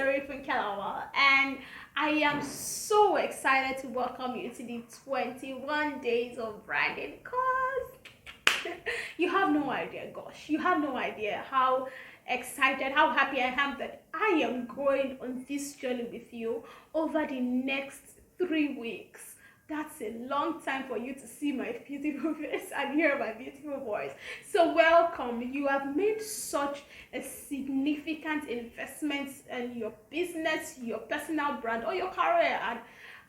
Orifunke Lawal, and I am so excited to welcome you to the 21 days of branding course. You have no idea, gosh, you have no idea how excited, how happy I am that I am going on this journey with you over the next 3 weeks. That's a long time for you to see my beautiful face and hear my beautiful voice. So welcome. You have made such a significant investment in your business, your personal brand, or your career, and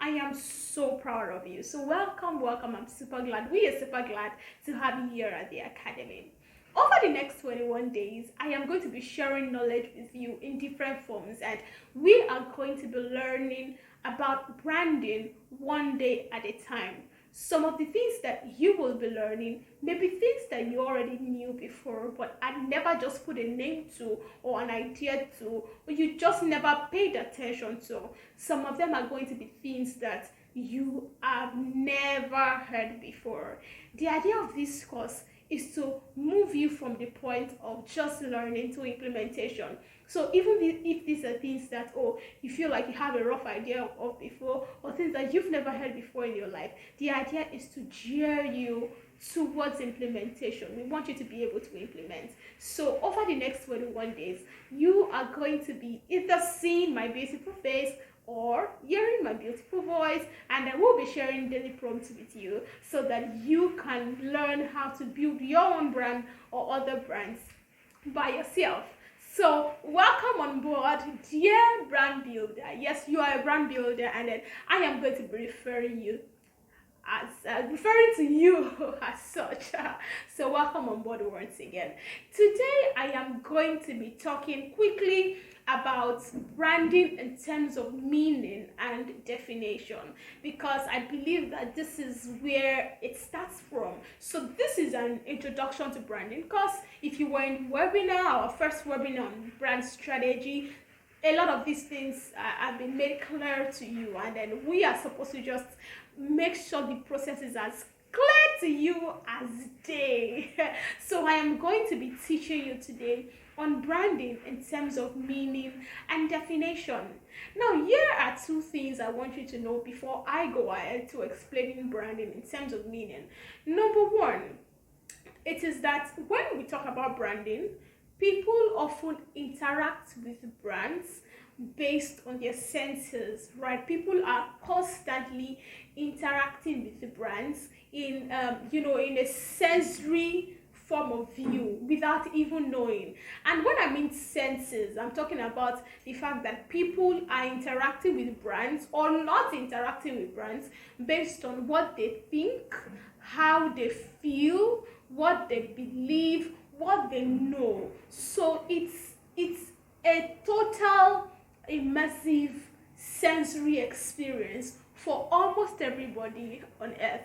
I am so proud of you. So welcome. I'm super glad. We are super glad to have you here at the Academy. Over the next 21 days, I am going to be sharing knowledge with you in different forms, and we are going to be learning about branding one day at a time. Some of the things that you will be learning may be things that you already knew before, but I never just put a name to or an idea to, or you just never paid attention to. Some of them are going to be things that you have never heard before. The idea of this course is to move you from the point of just learning to implementation. So even if these are things that, you feel like you have a rough idea of before, or things that you've never heard before in your life, the idea is to gear you towards implementation. We want you to be able to implement. So over the next 21 days, you are going to be either seeing my beautiful face or hearing my beautiful voice, and I will be sharing daily prompts with you so that you can learn how to build your own brand or other brands by yourself. So welcome on board, dear brand builder. Yes, you are a brand builder, and then I am going to be referring to you as such. So welcome on board once again. Today I am going to be talking quickly about branding in terms of meaning and definition, because I believe that this is where it starts from. So this is an introduction to branding, because if you were in webinar, our first webinar on brand strategy, a lot of these things have been made clear to you, and then we are supposed to just make sure the process is as clear to you as day. So I am going to be teaching you today on branding in terms of meaning and definition. Now, here are two things I want you to know before I go ahead to explaining branding in terms of meaning. Number one, it is that when we talk about branding, people often interact with brands based on their senses, right? People are constantly interacting with the brands in a sensory form of view without even knowing. And when I mean senses, I'm talking about the fact that people are interacting with brands or not interacting with brands based on what they think, how they feel, what they believe, what they know. So it's a total immersive sensory experience for almost everybody on earth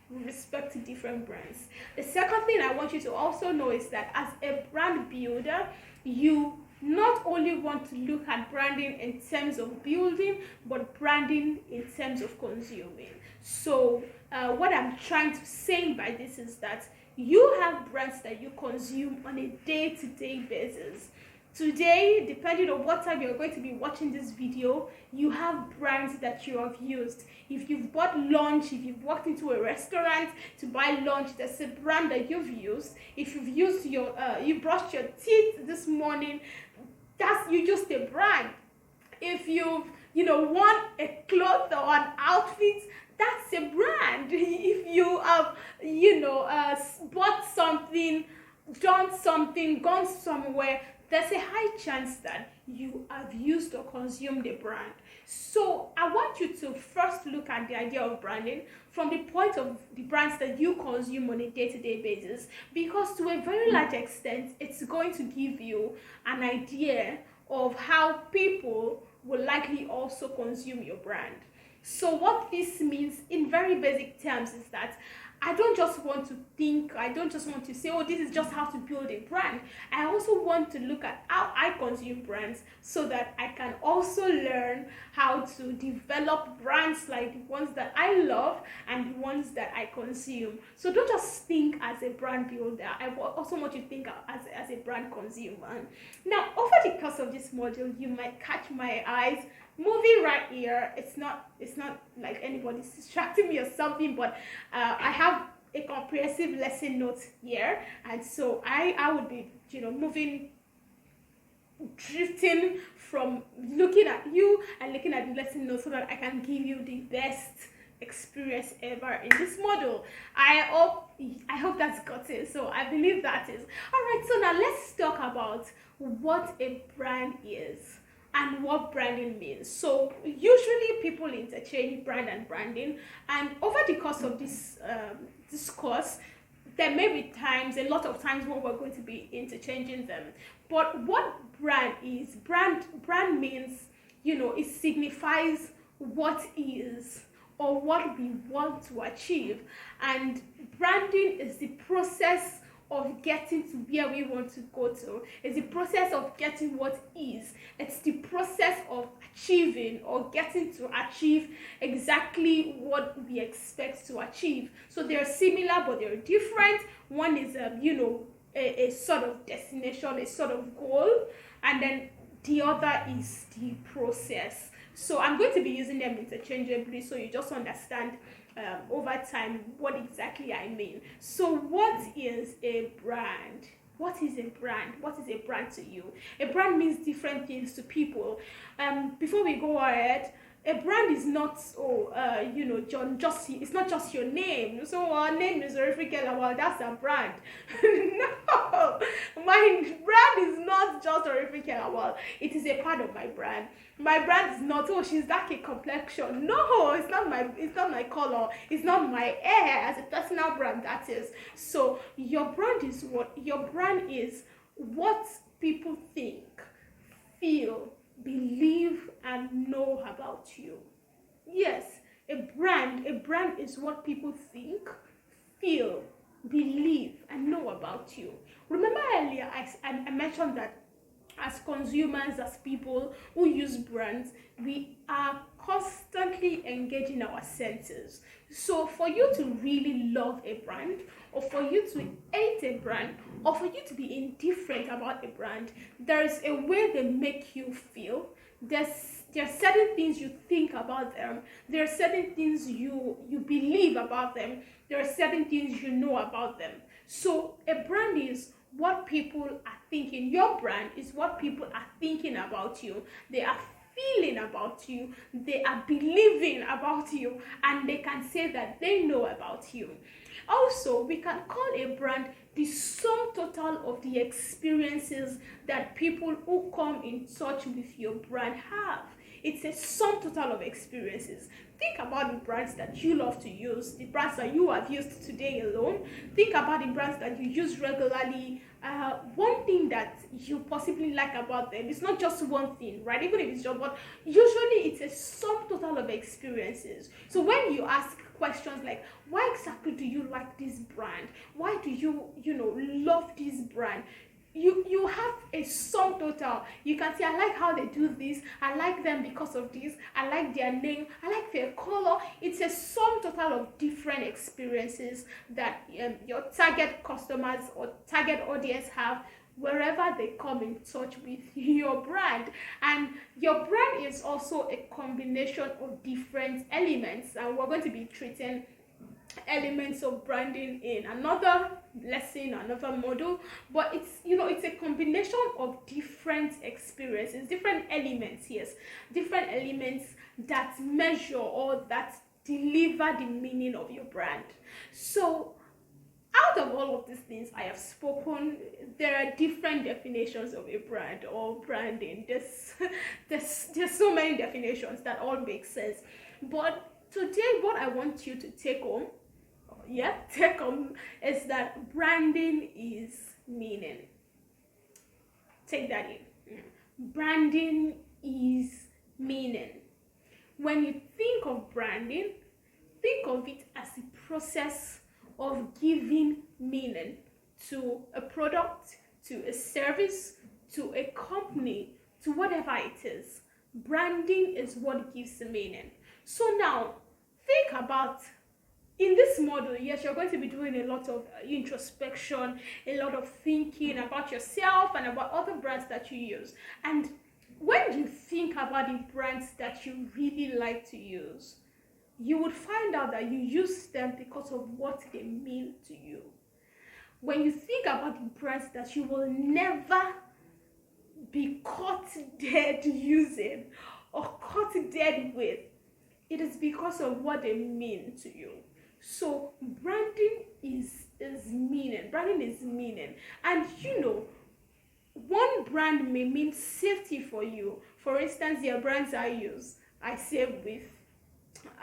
with respect to different brands. The second thing I want you to also know is that as a brand builder, you not only want to look at branding in terms of building, but branding in terms of consuming. So what I'm trying to say by this is that you have brands that you consume on a day-to-day basis. Today, depending on what time you're going to be watching this video, you have brands that you have used. If you've bought lunch, if you've walked into a restaurant to buy lunch, there's a brand that you've used. If you've used you brushed your teeth this morning, you used a brand. If you've worn a cloth or an outfit, that's a brand. If you have bought something, done something, gone somewhere, there's a high chance that you have used or consumed a brand. So I want you to first look at the idea of branding from the point of the brands that you consume on a day-to-day basis, because to a very large extent, it's going to give you an idea of how people will likely also consume your brand. So what this means in very basic terms is that I don't just want to think, I don't just want to say, oh, this is just how to build a brand. I also want to look at how I consume brands so that I can also learn how to develop brands like the ones that I love and the ones that I consume. So don't just think as a brand builder, I also want you to think as a brand consumer. Now, over the course of this module, you might catch my eyes moving right here. It's not like anybody's distracting me or something, but I have a comprehensive lesson notes here, and so I would be moving, drifting from looking at you and looking at the lesson notes so that I can give you the best experience ever in this module. I hope that's got it. So I believe that is all right. So now let's talk about what a brand is and what branding means. So usually people interchange brand and branding, and over the course of this course, there may be a lot of times when we're going to be interchanging them. But what brand is, brand means, it signifies what is or what we want to achieve, and branding is the process of getting to where we want to go to. It's the process of getting what is. It's the process of achieving or getting to achieve exactly what we expect to achieve. So they're similar, but they're different. One is, a sort of destination, a sort of goal, and then the other is the process. So I'm going to be using them interchangeably, so you just understand over time what exactly I mean. So what is a brand? What is a brand? What is a brand to you? A brand means different things to people. Before we go ahead, a brand is not it's not just your name. So our name is Orifunke Lawal, that's a brand. No, my brand is not just Orifunke Lawal. It is a part of my brand. My brand is not, oh, she's dark in complexion. No, it's not my color. It's not my hair. As a personal brand, that is. So your brand is what people think, feel, believe, and know about you. Yes, a brand is what people think, feel, believe, and know about you. Remember earlier I mentioned that as consumers, as people who use brands, we are constantly engaging our senses. So for you to really love a brand, or for you to hate a brand, or for you to be indifferent about a brand, there is a way they make you feel. There are certain things you think about them. There are certain things you believe about them. There are certain things you know about them. So a brand is what people are thinking. Your brand is what people are thinking about you. They are feeling about you. They are believing about you, and they can say that they know about you. Also, we can call a brand the sum total of the experiences that people who come in touch with your brand have. It's a sum total of experiences. Think about the brands that you love to use, the brands that you have used today alone. Think about the brands that you use regularly. One thing that you possibly like about them, it's not just one thing, right? Even if it's just one, usually it's a sum total of experiences. So when you ask questions like, why exactly do you like this brand? Why do you love this brand? You have a sum total. You can say, I like how they do this, I like them because of this, I like their name, I like their color. It's a sum total of different experiences that your target customers or target audience have wherever they come in touch with your brand. And your brand is also a combination of different elements, and we're going to be treating elements of branding in another lesson, another module. But it's a combination of different experiences, different elements, yes, different elements that measure or that deliver the meaning of your brand. So out of all of these things I have spoken, there are different definitions of a brand or branding. There's so many definitions that all make sense. But today, what I want you to take home is that branding is meaning. Take that in. Branding is meaning. When you think of branding, think of it as the process of giving meaning to a product, to a service, to a company, to whatever it is. Branding is what gives meaning. So now, think about, in this model, yes, you're going to be doing a lot of introspection, a lot of thinking about yourself and about other brands that you use. And when you think about the brands that you really like to use, you would find out that you use them because of what they mean to you. When you think about the brands that you will never be caught dead using or caught dead with, it is because of what they mean to you. So branding is meaning. Branding is meaning. And one brand may mean safety for you. For instance, there are brands I save with,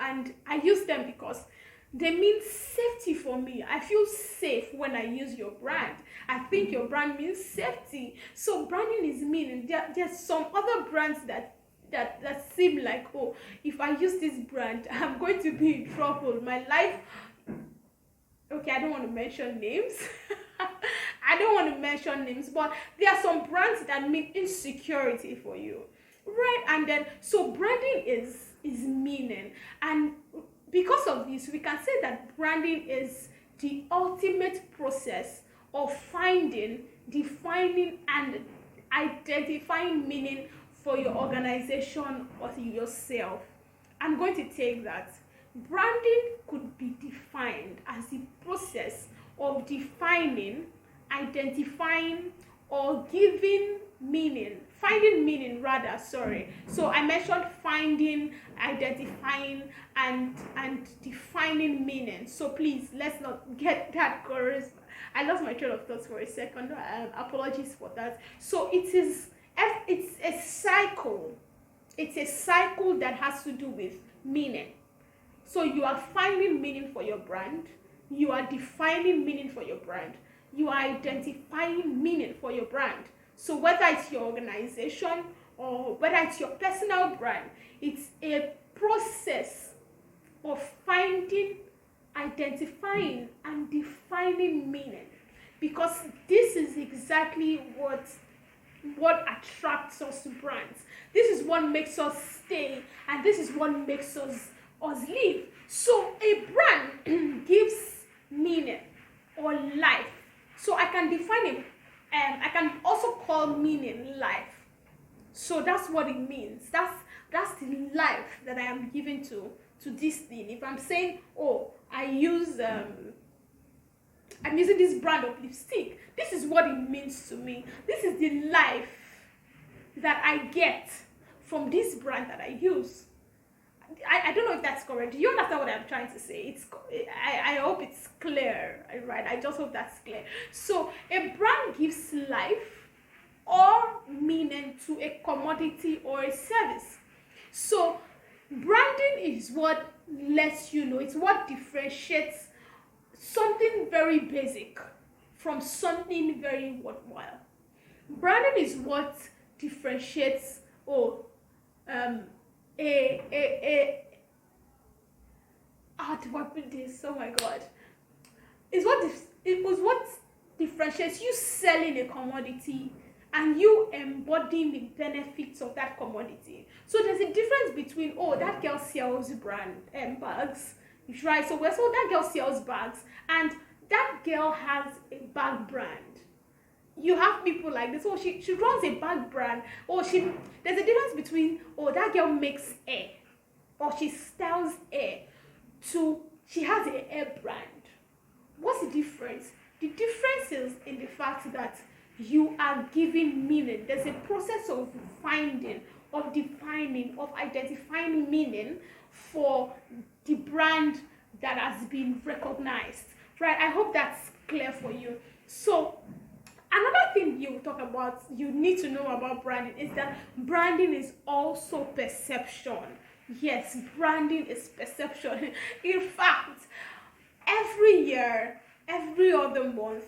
and I use them because they mean safety for me. I feel safe when I use your brand. I think your brand means safety. So branding is meaning. There's some other brands that seem like, oh, if I use this brand, I'm going to be in trouble. My life, okay, I don't want to mention names. But there are some brands that mean insecurity for you, right? And then, so branding is meaning. And because of this, we can say that branding is the ultimate process of finding, defining, and identifying meaning for your organization or yourself. I'm going to take that. Branding could be defined as the process of defining, identifying, or giving meaning, finding meaning rather, sorry. So I mentioned finding, identifying, and defining meaning. So please, let's not get that chorus. I lost my train of thoughts for a second. Apologies for that. So it's a cycle. It's a cycle that has to do with meaning. So you are finding meaning for your brand. You are defining meaning for your brand. You are identifying meaning for your brand. So whether it's your organization or whether it's your personal brand, it's a process of finding, identifying, and defining meaning. Because this is exactly what attracts us to brands. This is what makes us stay, and this is what makes us live. So a brand gives meaning or life. So I can define it. I can also call meaning life. So that's what it means. That's the life that I am giving to this thing. If I'm saying, oh, I'm using this brand of lipstick, this is what it means to me. This is the life that I get from this brand that I use. I don't know if that's correct. Do you understand what I'm trying to say? I hope it's clear, right? I just hope that's clear. So a brand gives life or meaning to a commodity or a service. So branding is what lets you know, it's what differentiates something very basic from something very worthwhile. Branding is what differentiates how do I put this? Oh my god. It was what differentiates you selling a commodity and you embodying the benefits of that commodity. So there's a difference between, oh, that girl sells bags, right? So that girl sells bags and that girl has a bag brand. You have people like this, oh, she runs a bag brand, there's a difference between, oh, that girl makes hair, or she styles hair, to she has a hair brand. What's the difference? The difference is in the fact that you are giving meaning. There's a process of finding, of defining, of identifying meaning for the brand that has been recognized, right? I hope that's clear for you. So another thing you need to know about branding is that branding is also perception. Yes, branding is perception. In fact, every year, every other month,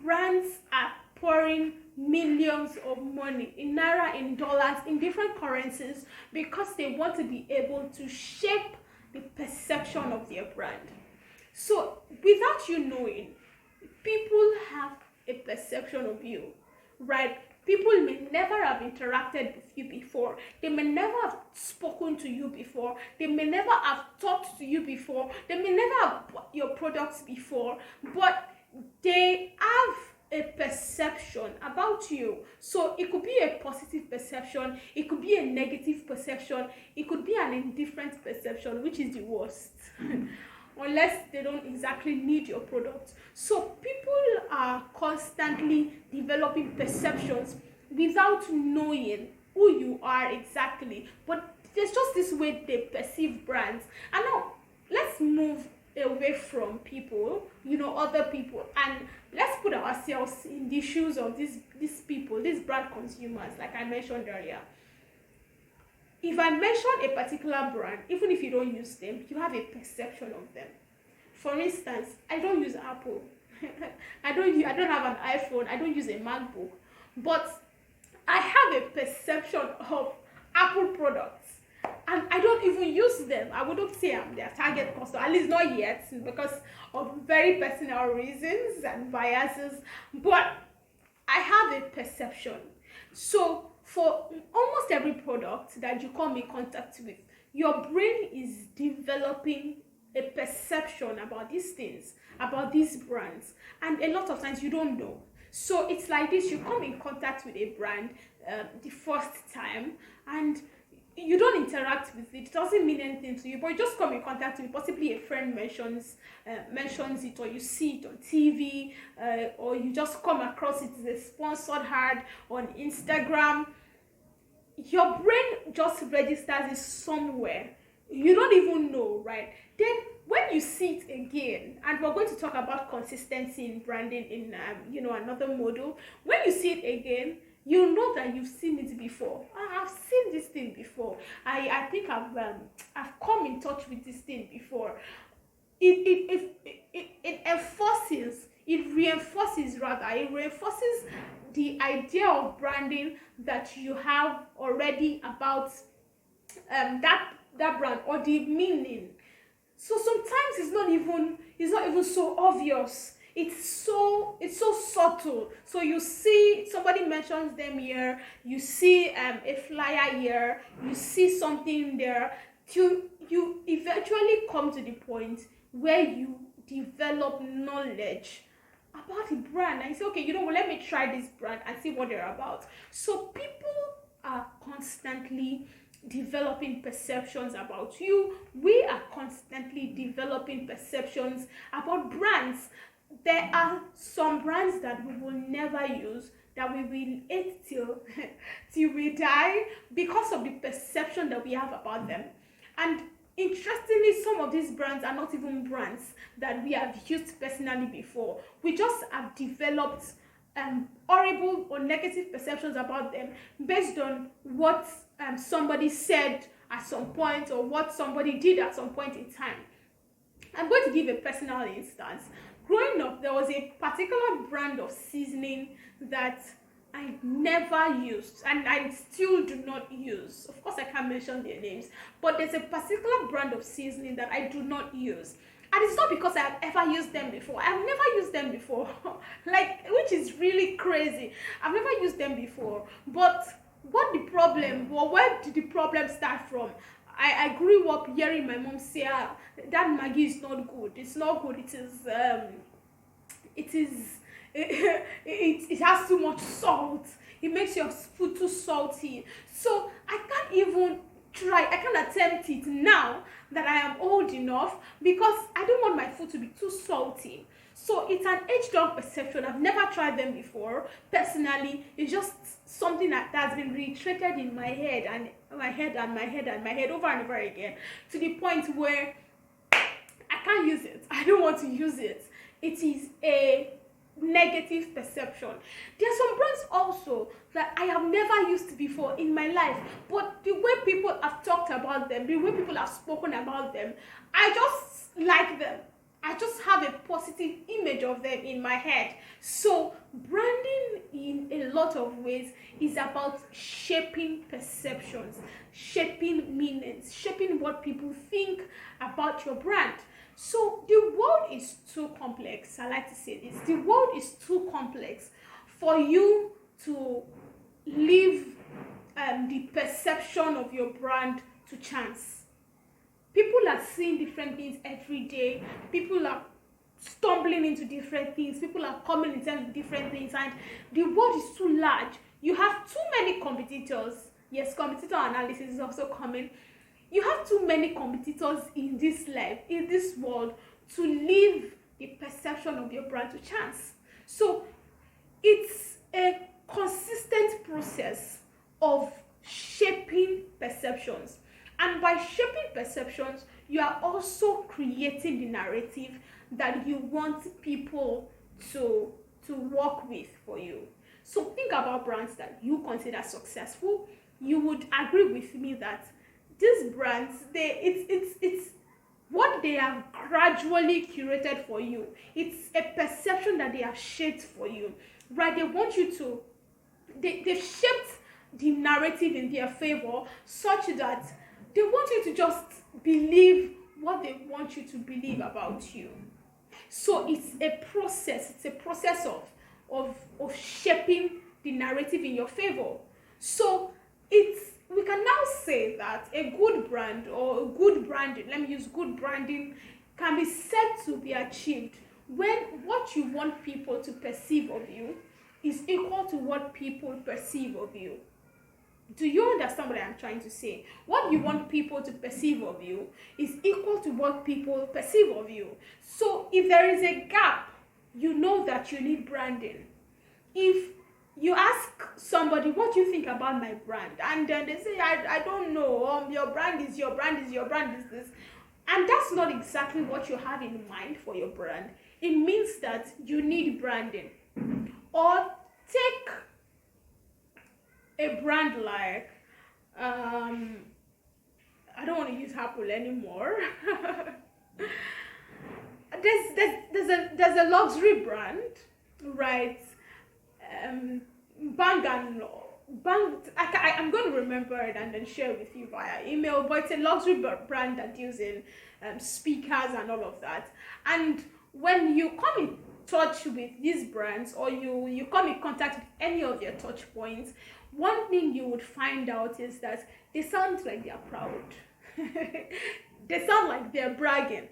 brands are pouring millions of money in naira, in dollars, in different currencies because they want to be able to shape the perception of their brand. So without you knowing, people have a perception of you, right? People may never have interacted with you before. They may never have spoken to you before. They may never have talked to you before. They may never have bought your products before, but they have a perception about you. So it could be a positive perception, it could be a negative perception, it could be an indifferent perception, which is the worst. Unless they don't exactly need your product. So people are constantly developing perceptions without knowing who you are exactly. But there's just this way they perceive brands. And now let's move away from people, other people, and let's put ourselves in the shoes of these people, these brand consumers, like I mentioned earlier. If I mention a particular brand, even if you don't use them, you have a perception of them. For instance, I don't use Apple. I don't have an iPhone. I don't use a MacBook. But I have a perception of Apple products. And I don't even use them. I wouldn't say I'm their target customer, at least not yet, because of very personal reasons and biases. But I have a perception. So for almost every product that you come in contact with, your brain is developing a perception about these things, about these brands, and a lot of times you don't know. So it's like this: you come in contact with a brand the first time, and you don't interact with it. It doesn't mean anything to you, but you just come in contact with it. Possibly a friend mentions it, or you see it on TV, or you just come across it as a sponsored ad on Instagram. Your brain just registers it somewhere. You don't even know, right? Then when you see it again, and we're going to talk about consistency in branding in another module. When you see it again, you know that you've seen it before. I've seen this thing before. I think I've come in touch with this thing before. It reinforces the idea of branding that you have already about that brand, or the meaning. So sometimes it's not even so obvious. It's so subtle. So you see somebody mentions them here, you see a flyer here, you see something there, you eventually come to the point where you develop knowledge about the brand, and you say, okay, let me try this brand and see what they're about. So people are constantly developing perceptions about you. We are constantly developing perceptions about brands. There are some brands that we will never use, that we will hate till we die, because of the perception that we have about them. And interestingly, some of these brands are not even brands that we have used personally before. We just have developed horrible or negative perceptions about them based on what somebody said at some point, or what somebody did at some point in time. I'm going to give a personal instance. Growing up, there was a particular brand of seasoning that I never used, and I still do not use. Of course, I can't mention their names, but there's a particular brand of seasoning that I do not use. And it's not because I have ever used them before. I've never used them before, which is really crazy. I've never used them before. But where did the problem start from? I grew up hearing my mom say, that Maggi is not good. It's not good. It has too much salt. It makes your food too salty. So I can't attempt it now that I am old enough, because I don't want my food to be too salty. So it's an aged-on perception. I've never tried them before. Personally, it's just something that's been reiterated in my head and my head over and over again, to the point where I can't use it. I don't want to use it. It is a negative perception. There are some brands also that I have never used before in my life, but the way people have talked about them, the way people have spoken about them, I just like them. I just have a positive image of them in my head. So branding in a lot of ways is about shaping perceptions, shaping meanings, shaping what people think about your brand. So the world is too complex. I like to say this. The world is too complex for you to leave the perception of your brand to chance. People are seeing different things every day. People are stumbling into different things. People are coming in terms of different things, and the world is too large. You have too many competitors. Yes, competitor analysis is also coming. You have too many competitors in this life, in this world, to leave the perception of your brand to chance. So it's a consistent process of shaping perceptions. And by shaping perceptions, you are also creating the narrative that you want people to work with for you. So think about brands that you consider successful. You would agree with me that these brands, it's what they have gradually curated for you. It's a perception that they have shaped for you, right? They want you to, they've shaped the narrative in their favor such that they want you to just believe what they want you to believe about you. So it's a process. It's a process of shaping the narrative in your favor. So we can now say that a good brand or a good branding, let me use good branding, can be said to be achieved when what you want people to perceive of you is equal to what people perceive of you. Do you understand what I'm trying to say? What you want people to perceive of you is equal to what people perceive of you. So if there is a gap, you know that you need branding. If you ask somebody, what do you think about my brand? And then they say, I don't know, your brand is this. And that's not exactly what you have in mind for your brand. It means that you need branding. Or take a brand like, I don't want to use Apple anymore. there's a luxury brand, right? I'm going to remember it and then share with you via email, but it's a luxury brand that deals in speakers and all of that. And when you come in touch with these brands, or you come in contact with any of their touch points, one thing you would find out is that they sound like they're proud. They sound like they're bragging.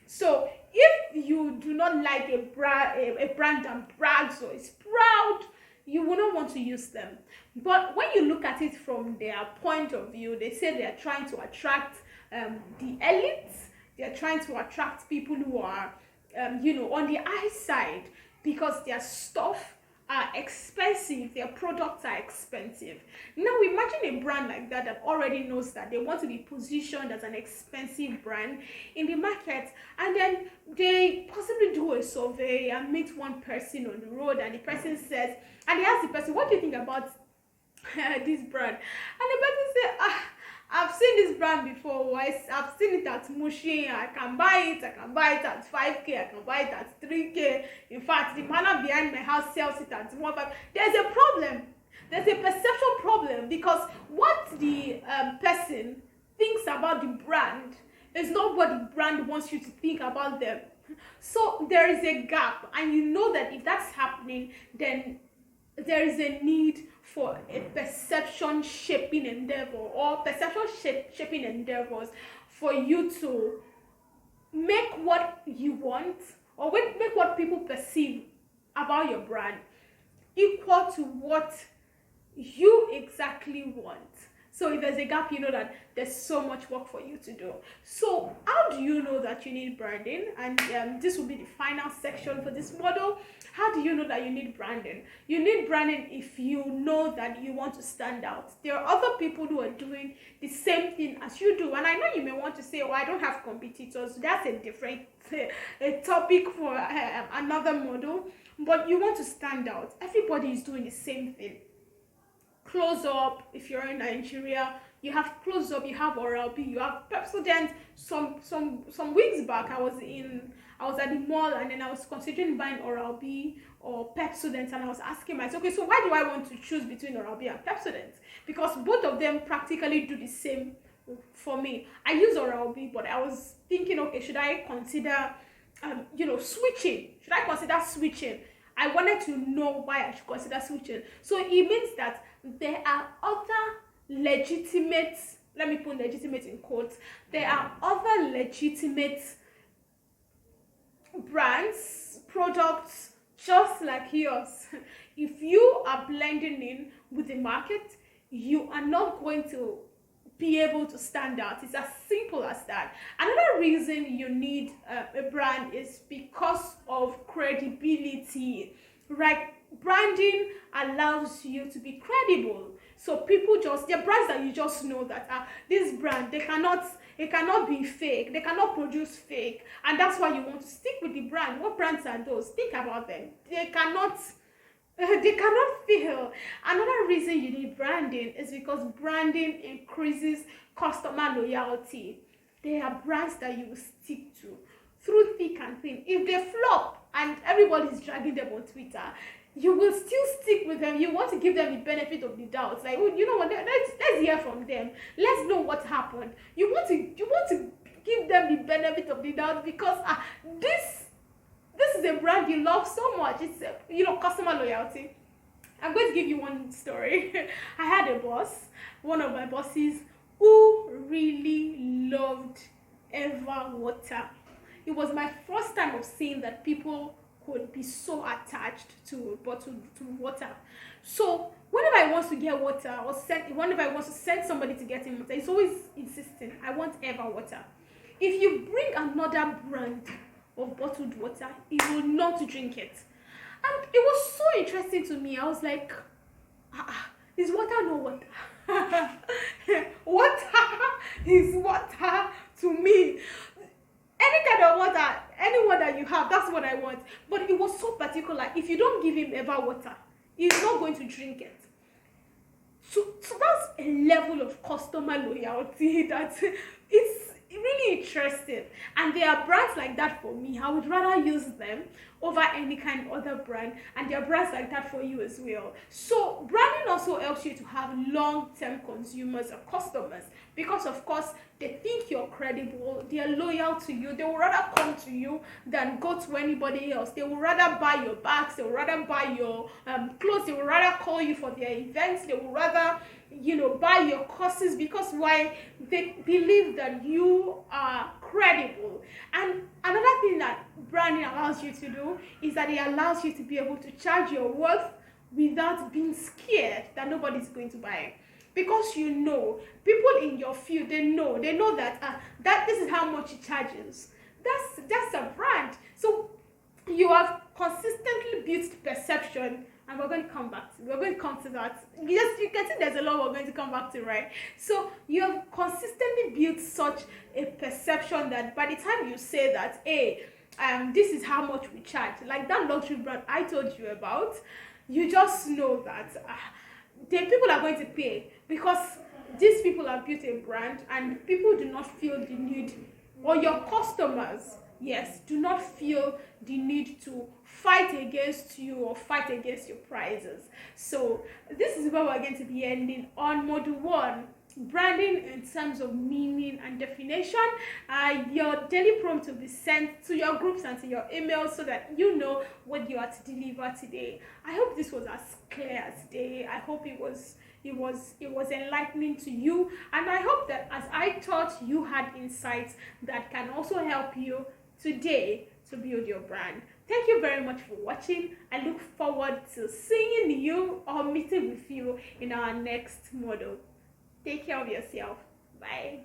So if you do not like a brand that brags or is proud, you will not want to use them. But when you look at it from their point of view, they say they are trying to attract the elites. They are trying to attract people who are on the high side, because their stuff are expensive, their products are expensive. Now imagine a brand like that already knows that they want to be positioned as an expensive brand in the market, and then they possibly do a survey and meet one person on the road, and the person says, and they ask the person, what do you think about this brand? And the person says, I've seen this brand before. I've seen it at Mushin. I can buy it at 5K. I can buy it at 3K. In fact, the man behind my house sells it at 1.5. There's a problem. There's a perception problem, because what the person thinks about the brand is not what the brand wants you to think about them. So there is a gap, and you know that if that's happening, then there is a need for a perception shaping endeavor, or perception shaping endeavors, for you to make what you want, or make what people perceive about your brand equal to what you exactly want. So if there's a gap, you know that there's so much work for you to do. So how do you know that you need branding? And this will be the final section for this model. How do you know that you need branding? You need branding if you know that you want to stand out. There are other people who are doing the same thing as you do. And I know you may want to say, I don't have competitors. That's a different a topic for another model. But you want to stand out. Everybody is doing the same thing. Close Up, if you're in Nigeria, you have Close Up, you have Oral-B, you have Pepsodent. Some weeks back, I was at the mall, and then I was considering buying Oral-B or Pepsodent, and I was asking myself, okay, so why do I want to choose between Oral-B and Pepsodent? Because both of them practically do the same for me. I use Oral-B, but I was thinking, okay, should I consider, switching? Should I consider switching? I wanted to know why I should consider switching. So it means that there are other legitimate, let me put legitimate in quotes, there are other legitimate brands, products, just like yours. If you are blending in with the market, you are not going to be able to stand out. It's as simple as that. Another reason you need a brand is because of credibility. Right? Branding allows you to be credible. So people just, they're brands that you just know that this brand, it cannot be fake. They cannot produce fake. And that's why you want to stick with the brand. What brands are those? Think about them. They cannot fail. Another reason you need branding is because branding increases customer loyalty. They are brands that you will stick to through thick and thin. If they flop and everybody is dragging them on Twitter, you will still stick with them. You want to give them the benefit of the doubt. Like, oh, you know what? Let's hear from them. Let's know what happened. You want to give them the benefit of the doubt because this is a brand you love so much. It's customer loyalty. I'm going to give you one story. I had a boss, one of my bosses, who really loved Eva water. It was my first time of seeing that people could be so attached to bottled water. So whenever I want to get water or whenever I want to send somebody to get him water, he's always insisting, I want Eva water. If you bring another brand of bottled water, he will not drink it. And it was so interesting to me. I was like, is water no water? Water is water to me. Any kind of water, anyone that you have, that's what I want. But it was so particular. If you don't give him ever water, he's not going to drink it. So that's a level of customer loyalty that it's really interesting. And there are brands like that for me. I would rather use them over any kind of other brand, and there are brands like that for you as well. So branding also helps you to have long-term consumers or customers, because of course they think you're credible, they're loyal to you, they will rather come to you than go to anybody else. They will rather buy your bags, they will rather buy your clothes, they will rather call you for their events, they will rather buy your courses, because why? They believe that you are credible. And another thing that branding allows you to do is that it allows you to be able to charge your worth without being scared that nobody's going to buy it. Because people in your field, they know that that this is how much it charges. That's a brand. So you have consistently built perception, and we're going to come to that. Yes, you can see there's a lot we're going to come back to, right? So you have consistently built such a perception that by the time you say that, hey, this is how much we charge, like that luxury brand I told you about, you just know that the people are going to pay, because these people have built a brand, and people do not feel the need, or your customers, yes, do not feel the need to fight against you or fight against your prices. So this is where we're going to be ending on module 1, branding in terms of meaning and definition. Your daily prompt will be sent to your groups and to your emails so that you know what you are to deliver today. I hope this was as clear as day. I hope it was enlightening to you, and I hope that as I taught, you had insights that can also help you today to build your brand. Thank you very much for watching. I look forward to seeing you or meeting with you in our next module. Take care of yourself. Bye.